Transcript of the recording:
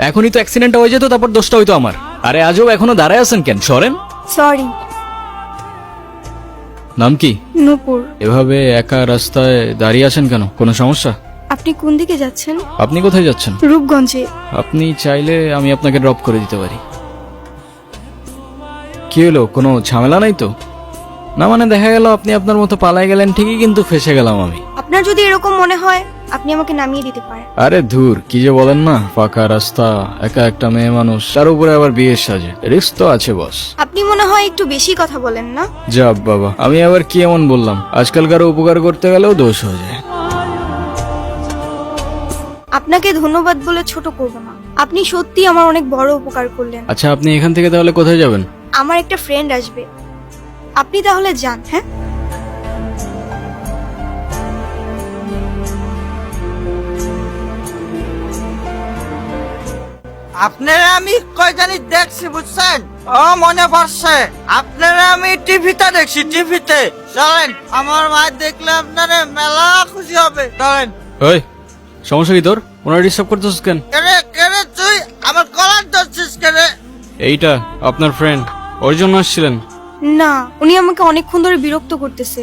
এখনই তো অ্যাক্সিডেন্টটা হয়ে যেত, তারপর দোষটা হইতো আমার। আরে আজও এখনো দাঁড়ায় আছেন কেন, সরেন। সরি। নাম কি? নূপুর। এভাবে একা রাস্তায় দাঁড়িয়ে আছেন কেন, কোনো সমস্যা? আপনি কোন দিকে যাচ্ছেন? আপনি কোথায় যাচ্ছেন? রূপগঞ্জে। আপনি চাইলে আমি আপনাকে ড্রপ করে দিতে পারি। কি হলো, কোনো ঝামেলা নাই তো? না মানে দেখা গেল আপনি আপনার মতো পালাই গেলেন ঠিকই, কিন্তু ফেসে গেলাম আমি। আপনার যদি এরকম মনে হয় আপনি আমাকে নামিয়ে দিতে পারেন। আরে ধুর, কি যে বলেন না, ফাঁকা রাস্তা, একা একটা মেয়ে মানুষ, তার উপরে আবার বিয়ের সাজে, রিস্ক তো আছে বস। আপনি মনে হয় একটু বেশি কথা বলেন না? যাব বাবা, আমি আবার কি এমন বললাম? আজকালকার উপকার করতে গেলেও দোষ হয়ে যায়। আপনাকে ধন্যবাদ বলে ছোট করব না। আপনি সত্যি আমার অনেক বড় উপকার করলেন। আচ্ছা, আপনি এখান থেকে তাহলে কোথায় যাবেন? আমার একটা ফ্রেন্ড আসবে, আপনি তাহলে যান। হ্যাঁ, আপনারা আমি কয় জানি দেখছি বুঝছেন? ও মনে পড়ছে, আপনারা আমি টিভিতে দেখছি, টিভিতে। চলেন, আমার মা দেখলে আপনারা মেলা খুশি হবে। চলেন। ওই, সমস্যা কি তোর? ওনারা ডিস্টার্ব করতেছিস কেন? কেরে কেরে তুই আমার কলার ধরছিস কেরে? এইটা আপনার ফ্রেন্ড, ওর জন্য আসছিলেন? না, উনি আমাকে অনেকক্ষণ ধরে বিরক্ত করতেছে।